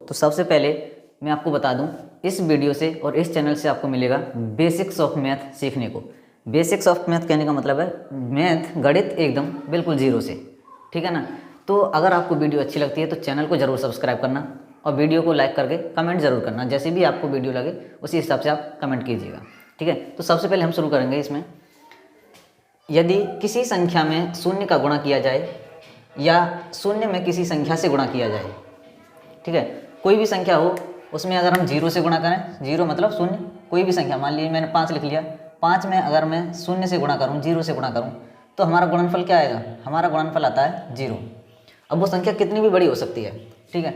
तो सबसे पहले मैं आपको बता दूं, इस वीडियो से और इस चैनल से आपको मिलेगा बेसिक्स ऑफ मैथ सीखने को। बेसिक्स ऑफ मैथ कहने का मतलब है मैथ, गणित एकदम बिल्कुल जीरो से, ठीक है ना। तो अगर आपको वीडियो अच्छी लगती है तो चैनल को ज़रूर सब्सक्राइब करना और वीडियो को लाइक करके कमेंट ज़रूर करना। जैसे भी आपको वीडियो लगे उसी हिसाब से आप कमेंट कीजिएगा, ठीक है। तो सबसे पहले हम शुरू करेंगे इसमें, यदि किसी संख्या में शून्य का गुणा किया जाए या शून्य में किसी संख्या से गुणा किया जाए, ठीक है, कोई भी संख्या हो उसमें अगर हम जीरो से गुणा करें, जीरो मतलब शून्य, कोई भी संख्या, मान लीजिए मैंने 5 लिख लिया, 5 में अगर मैं शून्य से गुणा करूं, जीरो से गुणा करूं, तो हमारा गुणनफल क्या आएगा? हमारा गुणनफल आता है जीरो। अब वो संख्या कितनी भी बड़ी हो सकती है, ठीक है,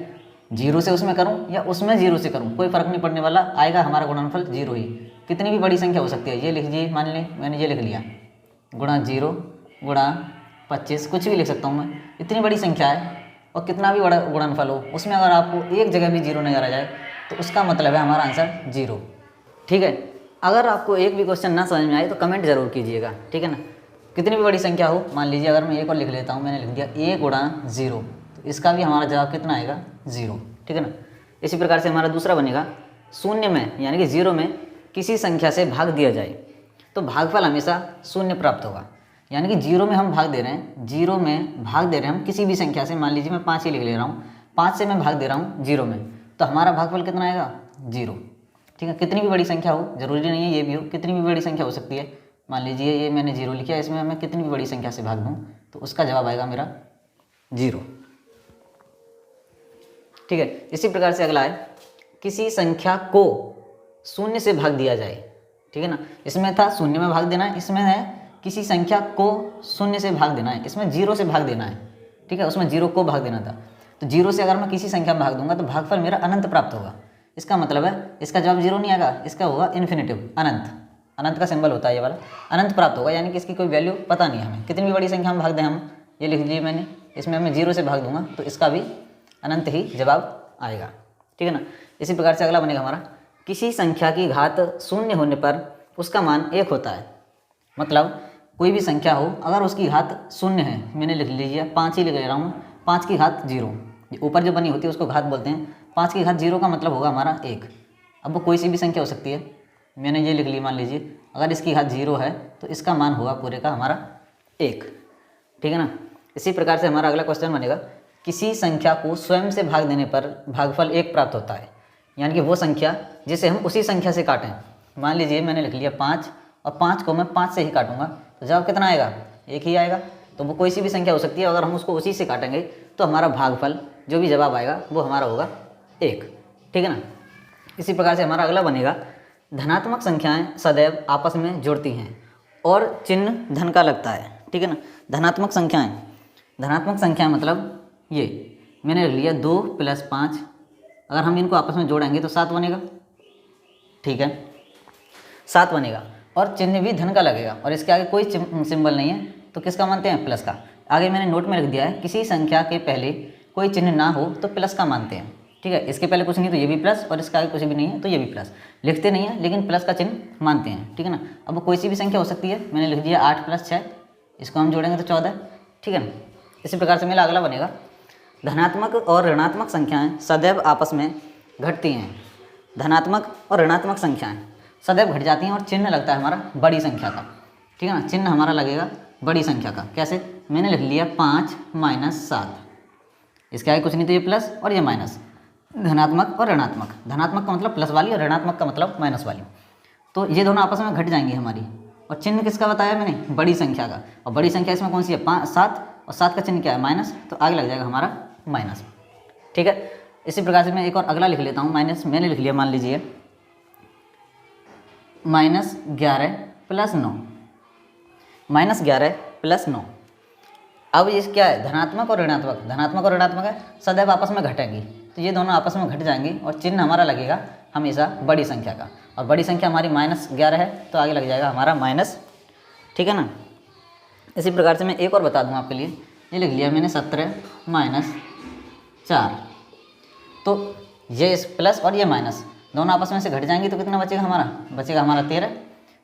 जीरो से उसमें करूं या उसमें जीरो से करूं, कोई फर्क नहीं पड़ने वाला, आएगा हमारा गुणनफल जीरो ही। कितनी भी बड़ी संख्या हो सकती है, ये लिख लीजिए, मान लीजिए मैंने ये लिख लिया, गुणा जीरो गुणा 25, कुछ भी लिख सकता हूँ मैं, इतनी बड़ी संख्या है और कितना भी बड़ा गुणनफल हो, उसमें अगर आपको एक जगह भी जीरो नजर आ जाए तो उसका मतलब है हमारा आंसर जीरो, ठीक है। अगर आपको एक भी क्वेश्चन ना समझ में आए तो कमेंट जरूर कीजिएगा, ठीक है ना। कितनी भी बड़ी संख्या हो, मान लीजिए अगर मैं एक और लिख लेता हूँ, मैंने लिख दिया ए गुणा जीरो, तो इसका भी हमारा जवाब कितना आएगा? जीरो, ठीक है ना। इसी प्रकार से हमारा दूसरा बनेगा, शून्य में यानी कि जीरो में किसी संख्या से भाग दिया जाए तो भागफल हमेशा शून्य प्राप्त होगा। यानी कि जीरो में हम भाग दे रहे हैं, जीरो में भाग दे रहे हैं हम किसी भी संख्या से, मान लीजिए मैं 5 ही लिख ले रहा हूँ, 5 से मैं भाग दे रहा हूँ जीरो में, तो हमारा भागफल कितना आएगा? जीरो, ठीक है। कितनी भी बड़ी संख्या हो, जरूरी नहीं है ये भी हो, कितनी भी बड़ी संख्या हो सकती है, मान लीजिए ये मैंने जीरो लिखा, इसमें मैं कितनी भी बड़ी संख्या से भाग दूँ तो उसका जवाब आएगा मेरा जीरो, ठीक है। इसी प्रकार से अगला है, किसी संख्या को शून्य से भाग दिया जाए, ठीक है ना। इसमें था शून्य में भाग देना है, इसमें है किसी संख्या को शून्य से भाग देना है, इसमें जीरो से भाग देना है, ठीक है, उसमें जीरो को भाग देना था। तो जीरो से अगर मैं किसी संख्या में भाग दूंगा तो भागफल मेरा अनंत प्राप्त होगा। इसका मतलब है इसका जवाब जीरो नहीं आएगा, इसका होगा इन्फिनिटिव, अनंत। अनंत का सिंबल होता है ये वाला, अनंत प्राप्त होगा, यानी कि इसकी कोई वैल्यू पता नहीं है हमें, कितनी भी बड़ी संख्या में भाग दें हम, ये लिख लीजिए मैंने, इसमें मैं जीरो से भाग दूंगा तो इसका भी अनंत ही जवाब आएगा, ठीक है ना। इसी प्रकार से अगला बनेगा हमारा, किसी संख्या की घात शून्य होने पर उसका मान 1 होता है। मतलब कोई भी संख्या हो अगर उसकी घात शून्य है, मैंने लिख लीजिए 5 ही लिख ले रहा हूँ, 5 की घात जीरो, ऊपर जो बनी होती है उसको घात बोलते हैं, 5 की घात जीरो का मतलब होगा हमारा 1। अब वो कोई सी भी संख्या हो सकती है, मैंने ये लिख ली, मान लीजिए अगर इसकी घात जीरो है तो इसका मान होगा पूरे का हमारा 1, ठीक है ना। इसी प्रकार से हमारा अगला क्वेश्चन बनेगा, किसी संख्या को स्वयं से भाग देने पर भागफल 1 प्राप्त होता है। यानी कि वो संख्या जिसे हम उसी संख्या से काटें, मान लीजिए मैंने लिख लिया 5 और 5 को मैं 5 से ही काटूंगा तो जवाब कितना आएगा? 1 ही आएगा। तो वो कोई सी भी संख्या हो सकती है, अगर हम उसको उसी से काटेंगे तो हमारा भागफल जो भी जवाब आएगा वो हमारा होगा 1, ठीक है ना। इसी प्रकार से हमारा अगला बनेगा, धनात्मक संख्याएं सदैव आपस में जुड़ती हैं और चिन्ह धन का लगता है, ठीक है ना। धनात्मक संख्याएं मतलब ये मैंने लिख लिया 2 + 5, अगर हम इनको आपस में जोड़ेंगे तो 7 बनेगा, ठीक है, 7 बनेगा और चिन्ह भी धन का लगेगा और इसके आगे कोई सिंबल नहीं है, तो किसका मानते हैं? प्लस का। आगे मैंने नोट में लिख दिया है, किसी संख्या के पहले कोई चिन्ह ना हो तो प्लस का मानते हैं, ठीक है। इसके पहले कुछ नहीं तो ये भी प्लस और इसके आगे कुछ भी नहीं है तो ये भी प्लस, लिखते नहीं है लेकिन प्लस का चिन्ह मानते हैं, ठीक है ना। अब वो कोई सी भी संख्या हो सकती है, मैंने लिख दिया 8 + 6, इसको हम जोड़ेंगे तो 14, ठीक है ना। इसी प्रकार से मेरा अगला बनेगा, धनात्मक और ऋणात्मक संख्याएँ सदैव आपस में घटती हैं। धनात्मक और ऋणात्मक संख्याएँ सदैव घट जाती हैं और चिन्ह लगता है हमारा बड़ी संख्या का, ठीक है ना। चिन्ह हमारा लगेगा बड़ी संख्या का, कैसे? मैंने लिख लिया 5 - 7, इसके आगे कुछ नहीं तो ये प्लस और ये माइनस। धनात्मक और ऋणात्मक, धनात्मक का मतलब प्लस वाली और ऋणात्मक का मतलब माइनस वाली, तो ये दोनों आपस में घट जाएंगी हमारी। और चिन्ह किसका बताया मैंने? बड़ी संख्या का। और बड़ी संख्या इसमें कौन सी है? 7, और 7 का चिन्ह क्या है? माइनस, तो आगे लग जाएगा हमारा माइनस, ठीक है। इसी प्रकार से मैं एक और अगला लिख लेता हूँ, माइनस मैंने लिख लिया, मान लीजिए -11 + 9, -11 + 9। अब ये क्या है? धनात्मक और ऋणात्मक, धनात्मक और ऋणात्मक है, सदैव आपस में घटेंगी, तो ये दोनों आपस में घट जाएंगी और चिन्ह हमारा लगेगा हमेशा बड़ी संख्या का, और बड़ी संख्या हमारी -11 है तो आगे लग जाएगा हमारा माइनस, ठीक है ना। इसी प्रकार से मैं एक और बता दूं आपके लिए, ये लिख लिया मैंने 17 - 4, तो ये प्लस और ये माइनस दोनों आपस में से घट जाएंगी तो कितना बचेगा हमारा? बचेगा हमारा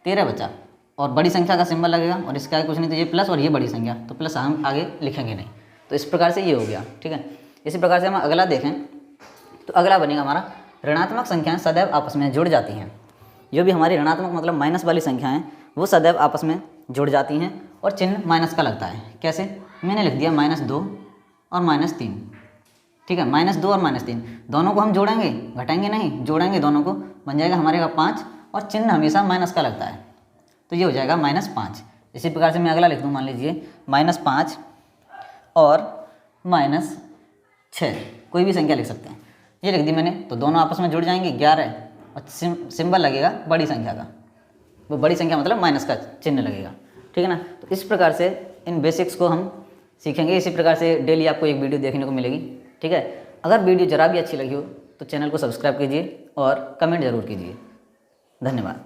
13 बचा, और बड़ी संख्या का सिंबल लगेगा और इसके आगे कुछ नहीं तो ये प्लस और ये बड़ी संख्या, तो प्लस हम आगे लिखेंगे नहीं, तो इस प्रकार से ये हो गया, ठीक है। इसी प्रकार से हम अगला देखें, तो अगला बनेगा हमारा ऋणात्मक संख्याएं सदैव आपस में जुड़ जाती हैं। जो भी हमारी ऋणात्मक मतलब माइनस वाली संख्या हैं वो सदैव आपस में जुड़ जाती हैं और चिन्ह माइनस का लगता है। कैसे? मैंने लिख दिया -2 और -3, ठीक है। -2 और -3 दोनों को हम जोड़ेंगे, घटाएंगे नहीं, जोड़ेंगे दोनों को, बन जाएगा हमारे का 5 और चिन्ह हमेशा माइनस का लगता है, तो ये हो जाएगा -5। इसी प्रकार से मैं अगला लिख दूँ, मान लीजिए -5 और -6, कोई भी संख्या लिख सकते हैं। ये लिख दी मैंने, तो दोनों आपस में जुड़ जाएंगे 11 और सिंबल लगेगा बड़ी संख्या का, वो बड़ी संख्या मतलब माइनस का चिन्ह लगेगा, ठीक है ना। तो इस प्रकार से इन बेसिक्स को हम सीखेंगे। इसी प्रकार से डेली आपको एक वीडियो देखने को मिलेगी, ठीक है। अगर वीडियो ज़रा भी अच्छी लगी हो तो चैनल को सब्सक्राइब कीजिए और कमेंट ज़रूर कीजिए। धन्यवाद।